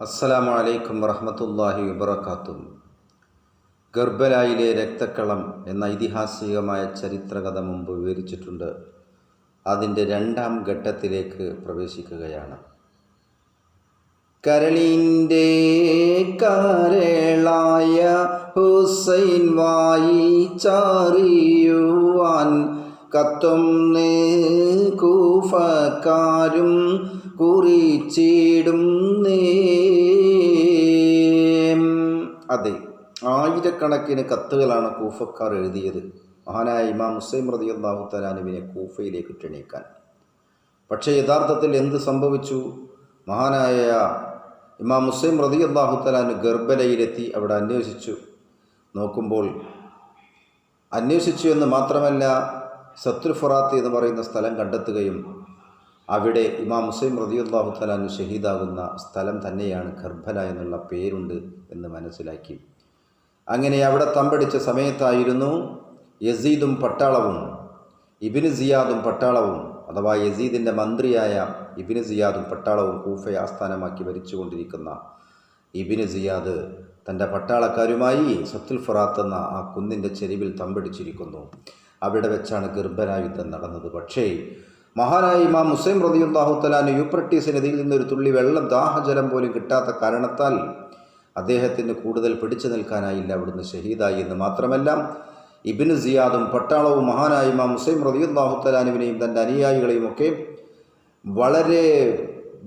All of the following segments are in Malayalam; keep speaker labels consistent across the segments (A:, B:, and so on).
A: അസ്സലാമു അലൈക്കും വറഹ്മത്തുള്ളാഹി വബറകാതുഹു. ഗർബലായിലെ രക്തക്കളം എന്ന ഐതിഹാസികമായ ചരിത്രകഥ മുമ്പ് വിവരിച്ചിട്ടുണ്ട്. അതിൻ്റെ രണ്ടാം ഘട്ടത്തിലേക്ക് പ്രവേശിക്കുകയാണ്. കരളിൻ്റെ കരളായ ഹുസൈൻ വായിച്ചറിയുവാൻ കത്തുന്നേ കൂഫക്കാരും കുറിച്ചിടുന്നേ. അതെ, ആയിരക്കണക്കിന് കത്തുകളാണ് കൂഫക്കാർ എഴുതിയത് മഹാനായ ഇമാം ഹുസൈൻ റളിയല്ലാഹു തആല അൻഹുവിനെ കൂഫയിലേക്ക് ക്ഷണിക്കാൻ. പക്ഷേ യഥാർത്ഥത്തിൽ എന്ത് സംഭവിച്ചു? മഹാനായ ഇമാം ഹുസൈൻ റളിയല്ലാഹു തആല അൻഹു ഗർബലയിലെത്തി. അവിടെ അന്വേഷിച്ചു എന്ന് മാത്രമല്ല, സത്തുൽ ഫുറാത്ത് എന്ന് പറയുന്ന സ്ഥലം കണ്ടെത്തുകയും അവിടെ ഇമാം ഹുസൈൻ റളിയല്ലാഹു തആല അൻഹു ഷഹീദാകുന്ന സ്ഥലം തന്നെയാണ് കർബല എന്നുള്ള പേരുണ്ട് എന്ന് മനസ്സിലാക്കി. അങ്ങനെ അവിടെ തമ്പടിച്ച സമയത്തായിരുന്നു യസീദും പട്ടാളവും ഇബ്നു സിയാദും പട്ടാളവും, അഥവാ യസീദിൻ്റെ മന്ത്രിയായ ഇബ്നു സിയാദും പട്ടാളവും കൂഫയെ ആസ്ഥാനമാക്കി ഭരിച്ചുകൊണ്ടിരിക്കുന്ന ഇബ്നു സിയാദ് തൻ്റെ പട്ടാളക്കാരുമായി സത്തുൽ ഫുറാത്ത് എന്ന ആ കുന്നിൻ്റെ ചെരിവിൽ തമ്പടിച്ചിരിക്കുന്നു. അവിടെ വെച്ചാണ് ഗർബല യുദ്ധം നടന്നത്. പക്ഷേ മഹാനായ ഇമാം ഹുസൈൻ റളിയല്ലാഹു തആല അൻഹു യൂഫ്രട്ടീസ് നദിയിൽ നിന്നൊരു തുള്ളി വെള്ളം, ദാഹജലം പോലും കിട്ടാത്ത കാരണത്താൽ അദ്ദേഹത്തിന് കൂടുതൽ പിടിച്ചു നിൽക്കാനായില്ല. അവിടുന്ന് ഷഹീദായി. എന്ന് മാത്രമല്ല, ഇബ്നു സിയാദും പട്ടാളവും മഹാനായ ഇമാം ഹുസൈൻ റളിയല്ലാഹു തആല അൻഹുവിനെയും തൻ്റെ അനുയായികളെയും ഒക്കെ വളരെ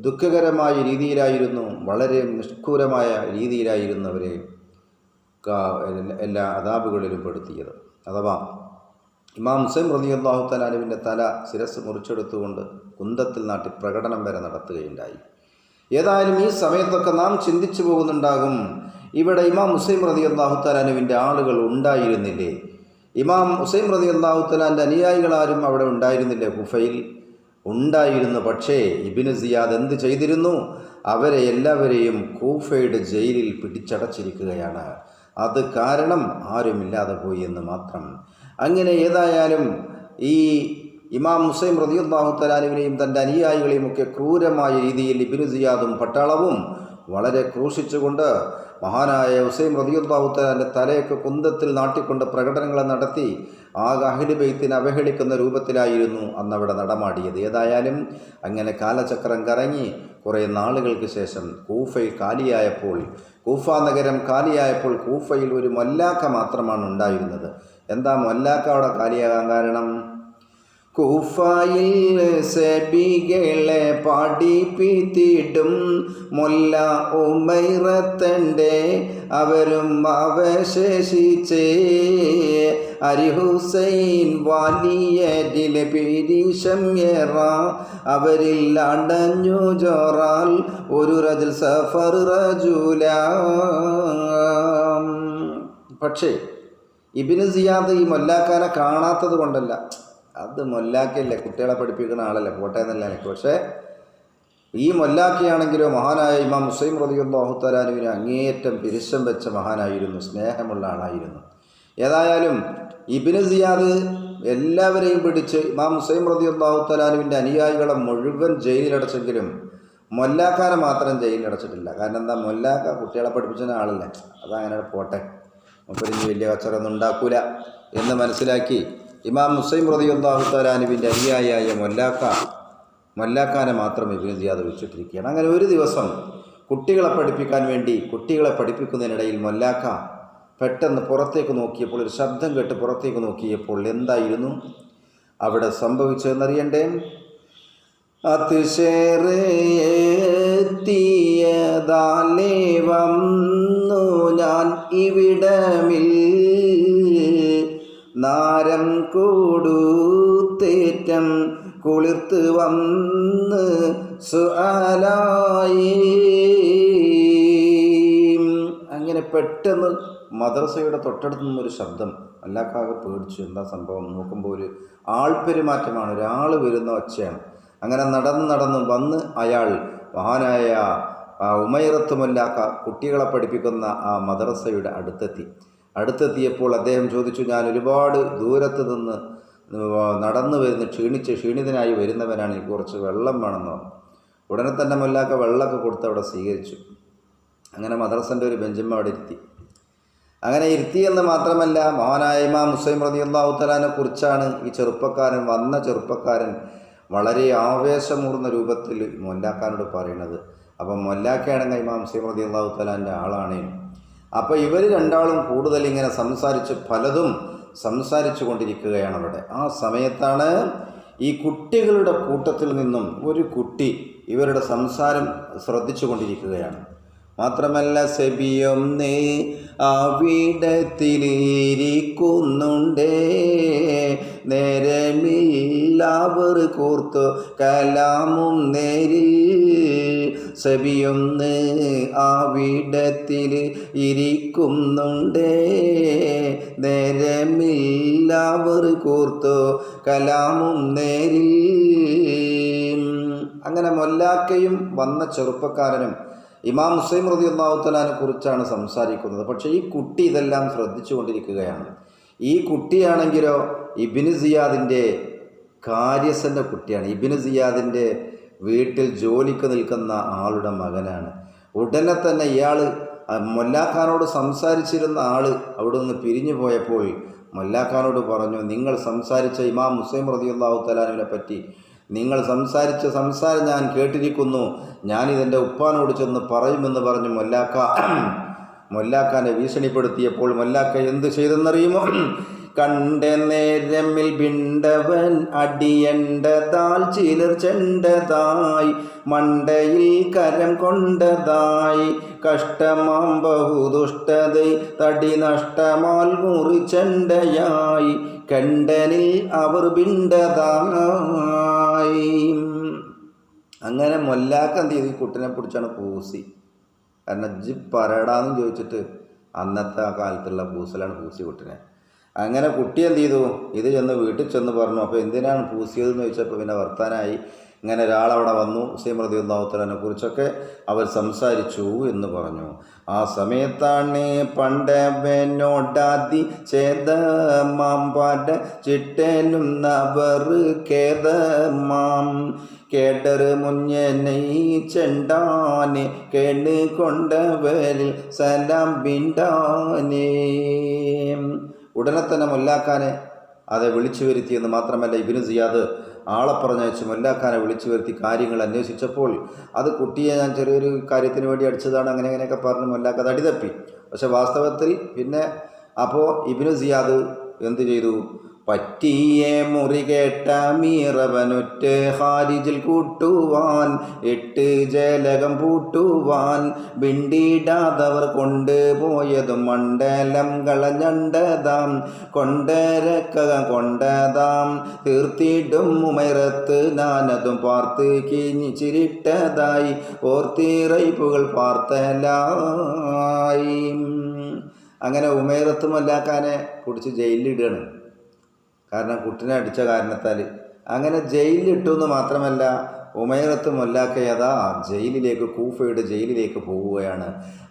A: ദുഃഖകരമായ രീതിയിലായിരുന്നു, വളരെ നിഷ്ഠൂരമായ രീതിയിലായിരുന്നു അവരെ എല്ലാ അദാബുകളിലും പെടുത്തിയത്. അഥവാ ഇമാം ഹുസൈൻ റളിയല്ലാഹു തആല അൻഹുവിൻ്റെ ശിരസ് മുറിച്ചെടുത്തുകൊണ്ട് കുന്തത്തിൽ നാട്ടി പ്രകടനം വരെ നടത്തുകയുണ്ടായി. ഏതായാലും ഈ സമയത്തൊക്കെ നാം ചിന്തിച്ചു പോകുന്നുണ്ടാകും, ഇവിടെ ഇമാം ഹുസൈൻ റളിയല്ലാഹു തആല അൻഹുവിൻ്റെ ആളുകൾ ഉണ്ടായിരുന്നില്ലേ? ഇമാം ഹുസൈൻ റളിയല്ലാഹു തആലാൻ്റെ അനുയായികളാരും അവിടെ ഉണ്ടായിരുന്നില്ലേ? കുഫയിൽ ഉണ്ടായിരുന്നു. പക്ഷേ ഇബ്നു സിയാദ് എന്ത് ചെയ്തിരുന്നു? അവരെ എല്ലാവരെയും കൂഫയുടെ ജയിലിൽ പിടിച്ചടച്ചിരിക്കുകയാണ്. അത് കാരണം ആരുമില്ലാതെ പോയി എന്ന് മാത്രം. അങ്ങനെ ഏതായാലും ഈ ഇമാം ഹുസൈൻ റളിയല്ലാഹു തആല അൻഹുവിനെയും തൻ്റെ അനുയായികളെയും ഒക്കെ ക്രൂരമായ രീതിയിൽ ഇബ്നു സിയാദും പട്ടാളവും വളരെ ക്രൂശിച്ചുകൊണ്ട് മഹാനായ ഹുസൈൻ റളിയല്ലാഹു തആലാൻ്റെ തലയൊക്കെ കുന്തത്തിൽ നാട്ടിക്കൊണ്ട് പ്രകടനങ്ങൾ നടത്തി ആകെ അഹ്ലു ബൈത്തിനെ അവഹേളിക്കുന്ന രൂപത്തിലായിരുന്നു അന്നവിടെ നടമാടിയത്. ഏതായാലും അങ്ങനെ കാലചക്രം കറങ്ങി കുറേ നാളുകൾക്ക് ശേഷം കൂഫ നഗരം കാലിയായപ്പോൾ കൂഫയിൽ ഒരു മൊല്ലാക്ക മാത്രമാണ് ഉണ്ടായിരുന്നത്. എന്താ മൊല്ലാക്ക അവിടെ കാലിയാകാൻ കാരണം? കൂഫയിൽ സബികളെ പഠിപ്പിത്തിട്ടും മൊല്ല ഉമൈറത്തൻ്റെ അവരും അവശേഷിച്ചേ. ഹുസൈൻ വലിയരിലെ പിരിശം ഏറ അവരിൽ അടഞ്ഞു ജോറാൽ ഒരു റജുൽ സഫർ റജുല. പക്ഷേ ഇബ്നു സിയാദ് ഈ മൊല്ലാക്കാനെ കാണാത്തത് കൊണ്ടല്ല, അത് മൊല്ലാക്കയല്ലേ, കുട്ടികളെ പഠിപ്പിക്കുന്ന ആളല്ലേ, പോട്ടെ എന്നല്ല എനിക്ക്. പക്ഷേ ഈ മൊല്ലാക്കയാണെങ്കിലോ മഹാനായ ഇമാം ഹുസൈൻ റളിയല്ലാഹു തആല അൻഹുവിനെ അങ്ങേയറ്റം പിരിശം വെച്ച മഹാനായിരുന്നു, സ്നേഹമുള്ള ആളായിരുന്നു. ഏതായാലും ഇബ്നു സിയാദ് എല്ലാവരെയും പിടിച്ച് ഇമാം ഹുസൈൻ റളിയല്ലാഹു തആല അൻഹുവിൻ്റെ അനുയായികളെ മുഴുവൻ ജയിലിലടച്ചെങ്കിലും മൊല്ലാക്കാനെ മാത്രം ജയിലിലടച്ചിട്ടില്ല. കാരണം എന്താ? മൊല്ലാക്ക കുട്ടികളെ പഠിപ്പിച്ച ആളല്ലേ, അതങ്ങനെ പോട്ടെ, മുപ്പരിഞ്ഞ് വലിയ കച്ചറൊന്നും ഉണ്ടാക്കൂല എന്ന് മനസ്സിലാക്കി ഇമാം ഹുസൈൻ റളിയല്ലാഹു തആല അൻഹുവിൻ്റെ അനുയായിയായ മൊല്ലാക്കാനെ മാത്രം ഇബ്നു സിയാദ് വെച്ചിട്ടിരിക്കുകയാണ്. അങ്ങനെ ഒരു ദിവസം കുട്ടികളെ പഠിപ്പിക്കുന്നതിനിടയിൽ മൊല്ലാക്ക പെട്ടെന്ന് പുറത്തേക്ക് നോക്കിയപ്പോൾ, ഒരു ശബ്ദം കേട്ട് പുറത്തേക്ക് നോക്കിയപ്പോൾ എന്തായിരുന്നു അവിടെ സംഭവിച്ചതെന്നറിയണ്ടേ? അതിശേറെത്തിയതാലേ വന്നു ഞാൻ ഇവിടമിൽ, നാരം കൂടുത്തേറ്റം കുളിർത്ത് വന്ന് സുആലായി. അങ്ങനെ പെട്ടെന്ന് മദ്രസയുടെ തൊട്ടടുത്ത് നിന്നൊരു ശബ്ദം. അല്ലാക്കാകെ പേടിച്ചു. എന്താ സംഭവം? നോക്കുമ്പോൾ ഒരു ആൾപ്പെരുമാറ്റമാണ്, ഒരാൾ വരുന്ന ഒച്ചയാണ്. അങ്ങനെ നടന്ന് വന്ന് അയാൾ മഹാനായ ഉമൈറത്ത് മൊല്ലാക്ക കുട്ടികളെ പഠിപ്പിക്കുന്ന ആ മദ്രസയുടെ അടുത്തെത്തിയപ്പോൾ അദ്ദേഹം ചോദിച്ചു, ഞാൻ ഒരുപാട് ദൂരത്ത് നിന്ന് നടന്നു വരുന്ന ക്ഷീണിതനായി വരുന്നവനാണ്, എനിക്ക് കുറച്ച് വെള്ളം വേണമെന്ന് പറഞ്ഞു. ഉടനെ തന്നെ മൊല്ലാക്ക വെള്ളമൊക്കെ കൊടുത്ത് അവിടെ സ്വീകരിച്ചു. അങ്ങനെ മദ്രസൻ്റെ ഒരു ബെഞ്ചുമ്മ അവിടെ ഇരുത്തി. അങ്ങനെ ഇരുത്തിയെന്ന് മാത്രമല്ല, മഹാനായ ഇമാം ഹുസൈൻ റളിയല്ലാഹു തആലയെ കുറിച്ചാണ് ഈ ചെറുപ്പക്കാരൻ വളരെ ആവേശമൂർന്ന രൂപത്തിൽ മൊല്ലാക്കാനോട് പറയുന്നത്. അപ്പം മൊല്ലാക്കയാണെങ്കിൽ ഇമാം ഹുസൈൻ റളിയല്ലാഹു തആലാൻ്റെ ആളാണ്. അപ്പോൾ ഇവർ രണ്ടാളും കൂടുതൽ ഇങ്ങനെ പലതും സംസാരിച്ചു കൊണ്ടിരിക്കുകയാണ് അവിടെ. ആ സമയത്താണ് ഈ കുട്ടികളുടെ കൂട്ടത്തിൽ നിന്നും ഒരു കുട്ടി ഇവരുടെ സംസാരം ശ്രദ്ധിച്ചു കൊണ്ടിരിക്കുകയാണ്. മാത്രമല്ല, സെബിയൊന്ന് അവിടത്തിലിരിക്കുന്നുണ്ടേ, നേരമില്ലവർ കൂർത്തു കലാമും നേരിൽ. സെബിയൊന്ന് അവിടത്തിൽ ഇരിക്കുന്നുണ്ടേ, നേരമില്ലവർ കൂർത്തു കലാമും നേരിൽ. അങ്ങനെ മൊല്ലാക്കയും വന്ന ചെറുപ്പക്കാരനും ഇമാം ഹുസൈൻ റളിയല്ലാഹു തആലയെ കുറിച്ചാണ് സംസാരിക്കുന്നത്. പക്ഷേ ഈ കുട്ടി ഇതെല്ലാം ശ്രദ്ധിച്ചു കൊണ്ടിരിക്കുകയാണ്. ഈ കുട്ടിയാണെങ്കിലോ ഇബ്നു സിയാദിൻ്റെ കാര്യസ്ഥൻ്റെ കുട്ടിയാണ്. ഇബ്നു സിയാദിൻ്റെ വീട്ടിൽ ജോലിക്ക് നിൽക്കുന്ന ആളുടെ മകനാണ്. ഉടനെ തന്നെ ഇയാൾ മൊല്ലാഖാനോട് സംസാരിച്ചിരുന്ന ആൾ അവിടെ നിന്ന് പിരിഞ്ഞു പോയപ്പോൾ മൊല്ലാഖാനോട് പറഞ്ഞു, നിങ്ങൾ സംസാരിച്ച ഇമാം ഹുസൈൻ റളിയല്ലാഹു തആലയെ പറ്റി നിങ്ങൾ സംസാരിച്ച സംസാരം ഞാൻ കേട്ടിരിക്കുന്നു, ഞാനിതെൻ്റെ ഉപ്പാനോട് ചെന്ന് പറയുമെന്ന് പറഞ്ഞു മൊല്ലാക്കാനെ ഭീഷണിപ്പെടുത്തിയപ്പോൾ മൊല്ലാക്ക എന്ത് ചെയ്തെന്നറിയുമോ? കണ്ട നേരമിൽ ബിണ്ടവൻ അടിയണ്ടതാൽ ചിലർ ചെണ്ടതായി, മണ്ടയിൽ കരം കൊണ്ടതായി, കഷ്ടമാം ബഹുദുഷ്ടതൈ തടി നഷ്ടമാൽ മുറിച്ചെണ്ടയായി, കണ്ടനിൽ അവർ ബിണ്ടതായി. അങ്ങനെ മൊല്ലാക്ക എന്ത് ചെയ്തു? ഈ കുട്ടിനെ പിടിച്ചാണ് പൂസി. കാരണം ജി പറയടാന്ന് ചോദിച്ചിട്ട് അന്നത്തെ ആ കാലത്തുള്ള പൂസലാണ് പൂസി കുട്ടിനെ. അങ്ങനെ കുട്ടി എന്ത് ചെയ്തു? ഇത് ചെന്ന് വീട്ടിൽ ചെന്ന് പറഞ്ഞു. അപ്പോൾ എന്തിനാണ് പൂസിയതെന്ന് ചോദിച്ചപ്പോൾ പിന്നെ വർത്താനായി. ഇങ്ങനെ ഒരാളവിടെ വന്നു, ഹുസൈൻ റളിയല്ലാഹു തആലയെ കുറിച്ചൊക്കെ അവർ സംസാരിച്ചു എന്ന് പറഞ്ഞു. ആ സമയത്താണ് പണ്ടവനോടാതി ചേതമാം പാട ചിട്ടനും നവർ കേതമാം, കേട്ടറ് മുഞ്ഞനെ ചെണ്ടാനെ കേണ് കൊണ്ടവരിൽ സലാം ബിണ്ടാനേ. ഉടനെ തന്നെ മൊല്ലാക്കാനെ അത് വിളിച്ചു വരുത്തിയെന്ന് മാത്രമല്ല, ഇബ്നു സിയാദ് ആളെ പറഞ്ഞയച്ച് മൊല്ലാക്കാനെ വിളിച്ചു വരുത്തി കാര്യങ്ങൾ അന്വേഷിച്ചപ്പോൾ അത് കുട്ടിയെ ഞാൻ ചെറിയൊരു കാര്യത്തിന് വേണ്ടി അടിച്ചതാണ് അങ്ങനെയൊക്കെ പറഞ്ഞ് മൊല്ലാക്ക അത് അടിതപ്പി. പക്ഷെ വാസ്തവത്തിൽ പിന്നെ അപ്പോൾ ഇബ്നു സിയാദ് എന്ത് ചെയ്തു? പറ്റിയ മുറി കേട്ട മീറവനൊറ്റ് ഹാരിജിൽ കൂട്ടുവാൻ, 8 ജലകം പൂട്ടുവാൻ, ബിണ്ടിടാതവർ കൊണ്ടുപോയതും മണ്ഡലം കളഞ്ഞണ്ടതാം, കൊണ്ടരക്ക കൊണ്ടതാം തീർത്തിടും ഉമൈറത്ത് ഞാനതും പാർത്ത് കിഞ്ഞിച്ചിരിട്ടതായി, ഓർത്തിറയിപ്പുകൾ പാർത്തലായി. അങ്ങനെ ഉമൈറത്ത് മൊല്ലാക്കാനെ പിടിച്ച് ജയിലിലിടുകയാണ്. കാരണം കുട്ടിനെ അടിച്ച കാരണത്താൽ. അങ്ങനെ ജയിലിലിട്ടു എന്ന് മാത്രമല്ല, ഉമൈറത്ത് മൊല്ലാക്കയതാ ജയിലിലേക്ക്, കൂഫയുടെ ജയിലിലേക്ക് പോവുകയാണ്.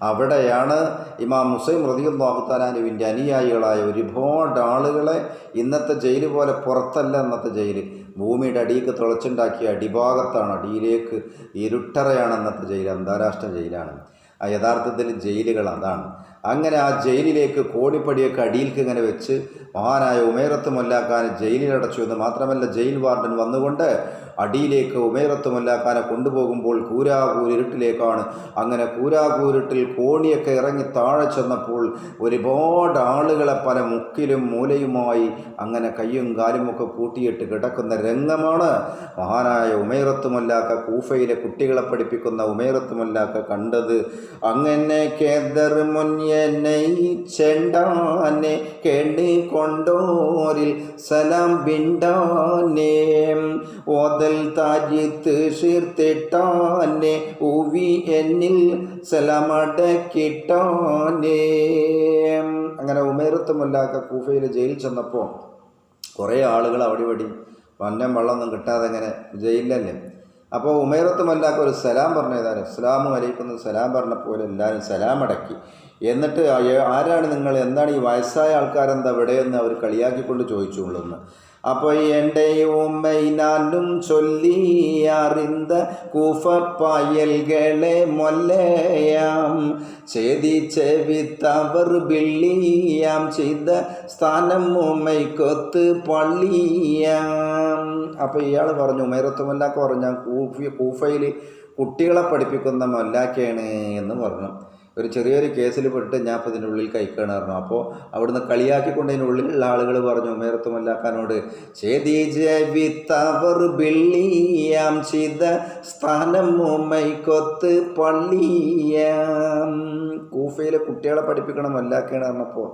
A: അവിടെയാണ് ഇമാം ഹുസൈൻ റളിയല്ലാഹു തആലാവിൻ്റെ അനുയായികളായ ഒരുപാട് ആളുകളെ, ഇന്നത്തെ ജയിൽ പോലെ പുറത്തല്ല ഇന്നത്തെ ജയിൽ, ഭൂമിയുടെ അടിയിലേക്ക് തുളച്ചുണ്ടാക്കിയ അടിഭാഗത്താണ്, അടിയിലേക്ക് ഇരുട്ടറയാണ് ഇന്നത്തെ ജയിൽ, അന്താരാഷ്ട്ര ജയിലാണ്. യഥാർത്ഥത്തിൽ ജയിലുകൾ അതാണ്. അങ്ങനെ ആ ജയിലിലേക്ക് കോണിപ്പടിയൊക്കെ അടിയിലേക്ക് ഇങ്ങനെ വെച്ച് മഹാനായ ഉമൈറത്ത് മൊല്ലാക്കാനെ ജയിലിലടച്ചു എന്ന് മാത്രമല്ല, ജയിൽ വാർഡൻ വന്നുകൊണ്ട് അടിയിലേക്ക് ഉമൈറത്ത് മൊല്ലാക്കാനെ കൊണ്ടുപോകുമ്പോൾ കൂരാകൂരിട്ടിലേക്കാണ്. അങ്ങനെ കൂരാകൂരിട്ടിൽ കോണിയൊക്കെ ഇറങ്ങി താഴെ ചെന്നപ്പോൾ ഒരുപാട് ആളുകളെ പല മുക്കിലും മൂലയുമായി അങ്ങനെ കയ്യും കാലുമൊക്കെ കൂട്ടിയിട്ട് കിടക്കുന്ന രംഗമാണ് മഹാനായ ഉമൈറത്ത് മൊല്ലാക്ക, കൂഫയിലെ കുട്ടികളെ പഠിപ്പിക്കുന്ന ഉമൈറത്ത് മൊല്ലാക്ക കണ്ടത്. അങ്ങനെ കേദർ മുന്നേ ചെണ്ടാനെ കേണ്ടി കൊണ്ടോരിൽ സലാം ബിണ്ടാനേ, ഓതൽ താജിത്ത് ഷീർത്തിട്ടാനെ ഉവി എന്നിൽ സലാമടക്കിട്ടാനേ. അങ്ങനെ ഉമൈറത്ത് മൊല്ലാക്ക കൂഫയിലെ ജയിലിൽ ചെന്നപ്പോൾ കുറേ ആളുകൾ അവിടെ വടി വന്നം വെള്ളമൊന്നും കിട്ടാതെ ഇങ്ങനെ ജയിലിലല്ലേ. അപ്പോൾ ഉമൈറത്ത് മൊല്ലാക്ക ഒരു സലാം പറഞ്ഞതാണ്, അസ്സലാമു അലൈക്കും സലാം പറഞ്ഞപ്പോൾ എല്ലാവരും സലാം അടക്കി. എന്നിട്ട് ആരാണ് നിങ്ങൾ, എന്താണ് ഈ വയസ്സായ ആൾക്കാരെന്താ ഇവിടെയെന്ന് അവർ കളിയാക്കിക്കൊണ്ട് ചോദിച്ചുകൊള്ളുന്നു. അപ്പോൾ എൻ്റെ ഉമ്മൈ നാനും ചൊല്ലി അറിந்த കൂഫപ്പായൽകളെ മൊല്ലയാം ഛേദിച്ചെവിത്തവർ വെള്ളിയാം ചെയ്ത സ്ഥാനം ഉമ്മയ്ക്കൊത്ത് പള്ളിയാം. അപ്പോൾ ഇയാൾ പറഞ്ഞു, ഉമൈറത്ത് മൊല്ലാക്ക പറഞ്ഞു, ഞാൻ കൂഫയിൽ കുട്ടികളെ പഠിപ്പിക്കുന്ന മൊല്ലാക്കയാണ് എന്ന് പറഞ്ഞു. ഒരു ചെറിയൊരു കേസിൽ പെട്ട് ഞാൻ ഇപ്പോൾ ഇതിൻ്റെ ഉള്ളിൽ കൈക്കാണ് പറഞ്ഞു. അപ്പോൾ അവിടുന്ന് കളിയാക്കിക്കൊണ്ട് അതിനുള്ളിലുള്ള ആളുകൾ പറഞ്ഞു ഉമൈറത്ത് മൊല്ലാക്കാനോട്, ഛേദിച്ചെവിത്തവർ വെള്ളിയാം ചെയ്ത സ്ഥാനം ഉമ്മയ്ക്കൊത്ത് പള്ളിയാം. കൂഫയിലെ കുട്ടികളെ പഠിപ്പിക്കണം മൊല്ലാക്കയാണ് പറഞ്ഞപ്പോൾ,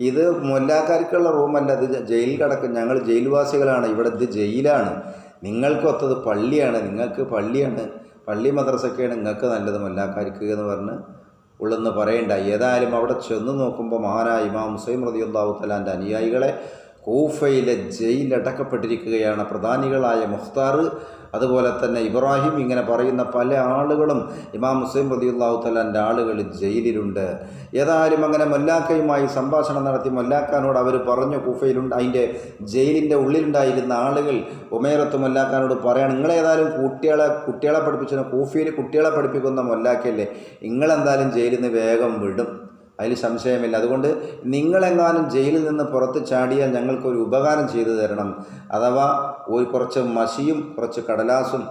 A: ഇത് മൊല്ലാക്കാർക്കുള്ള റൂമല്ല, ഇത് ജയിൽ കിടക്കും, ഞങ്ങൾ ജയിൽവാസികളാണ്, ഇവിടെ ഇത് ജയിലാണ്, നിങ്ങൾക്കൊത്തത് പള്ളിയാണ്, നിങ്ങൾക്ക് പള്ളിയാണ്, പള്ളി മദ്രസൊക്കെയാണ് നിങ്ങൾക്ക് നല്ലത് മൊല്ലാക്കാർക്ക് എന്ന് പറഞ്ഞ് ഉള്ളെന്ന് പറയണ്ട. ഏതായാലും അവിടെ ചെന്ന് നോക്കുമ്പോൾ മഹാനായ ഇമാം മുസ്ലിം റളിയല്ലാഹു തആലാന്റെ അനുയായികളെ കൂഫയിലെ ജയിലടക്കപ്പെട്ടിരിക്കുകയാണ്. പ്രധാനികളായ മുഖ്താർ, അതുപോലെ തന്നെ ഇബ്രാഹിം, ഇങ്ങനെ പറയുന്ന പല ആളുകളും ഇമാം മുസ്ലിം റളിയല്ലാഹു തആലാന്റെ ആളുകൾ ജയിലിലുണ്ട്. ഏതായാലും അങ്ങനെ മൊല്ലാക്കയുമായി സംഭാഷണം നടത്തി മൊല്ലാക്കാനോട് അവർ പറഞ്ഞു, കൂഫയിലുണ്ട് അതിൻ്റെ ജയിലിൻ്റെ ഉള്ളിലുണ്ടായിരുന്ന ആളുകൾ ഉമൈറത്ത് മൊല്ലാക്കാനോട് പറയാണ്, നിങ്ങളേതായാലും കുട്ടികളെ പഠിപ്പിച്ച കൂഫയിൽ കുട്ടികളെ പഠിപ്പിക്കുന്ന മൊല്ലാക്കല്ലേ, നിങ്ങളെന്തായാലും ജയിലിൽ നിന്ന് വേഗം വിടും, അതിൽ സംശയമില്ല. അതുകൊണ്ട് നിങ്ങളെങ്ങാനും ജയിലിൽ നിന്ന് പുറത്ത് ചാടിയാൽ ഞങ്ങൾക്കൊരു ഉപകാരം ചെയ്തു തരണം. അഥവാ കുറച്ച് മഷിയും കുറച്ച് കടലാസും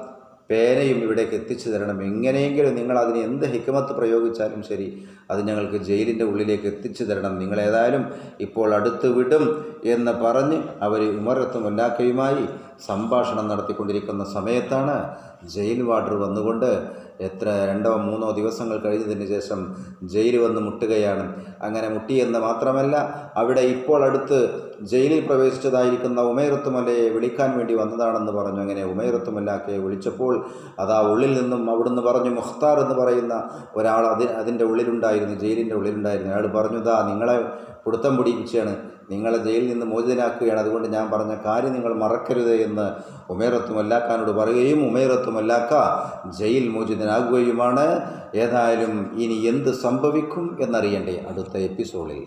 A: പേനയും ഇവിടേക്ക് എത്തിച്ചു തരണം. എങ്ങനെയെങ്കിലും നിങ്ങൾ അതിന് എന്ത് ഹിക്മത്ത് പ്രയോഗിച്ചാലും ശരി, അത് ഞങ്ങൾക്ക് ജയിലിൻ്റെ ഉള്ളിലേക്ക് എത്തിച്ചു തരണം. നിങ്ങളേതായാലും ഇപ്പോൾ അടുത്ത് വിടും എന്ന് പറഞ്ഞ് അവർ ഉമറത്ത് മൊല്ലാക്കയുമായി സംഭാഷണം നടത്തിക്കൊണ്ടിരിക്കുന്ന സമയത്താണ് ജയിൽ വാർഡർ വന്നുകൊണ്ട് 2-3 ദിവസങ്ങൾ കഴിഞ്ഞതിന് ശേഷം ജയിൽ വന്ന് മുട്ടുകയാണ്. അങ്ങനെ മുട്ടിയെന്ന് മാത്രമല്ല, അവിടെ ഇപ്പോൾ അടുത്ത് ജയിലിൽ പ്രവേശിച്ചതായിരിക്കുന്ന ഉമൈറത്ത് മൊല്ലയെ വിളിക്കാൻ വേണ്ടി വന്നതാണെന്ന് പറഞ്ഞു. അങ്ങനെ ഉമൈറത്ത് മൊല്ലാക്കയെ വിളിച്ചപ്പോൾ അതാ ഉള്ളിൽ നിന്നും അവിടുന്ന് പറഞ്ഞു, മുഖ്താർ എന്ന് പറയുന്ന ഒരാൾ അതിൻ്റെ ഉള്ളിലുണ്ടായിരുന്നു, ജയിലിൻ്റെ ഉള്ളിലുണ്ടായിരുന്നു. അയാൾ പറഞ്ഞു, ദാ നിങ്ങളെ പിടുത്തം പിടിപ്പിച്ചാണ്, നിങ്ങളെ ജയിലിൽ നിന്ന് മോചിതനാക്കുകയാണ്, അതുകൊണ്ട് ഞാൻ പറഞ്ഞ കാര്യം നിങ്ങൾ മറക്കരുത് എന്ന് ഉമൈറത്ത് മൊല്ലാക്കാനോട് പറയുകയും ഉമൈറത്ത് മൊല്ലാക്ക ജയിൽ മോചിതനാകുകയുമാണ്. ഏതായാലും ഇനി എന്ത് സംഭവിക്കും എന്നറിയണ്ടേ അടുത്ത എപ്പിസോഡിൽ.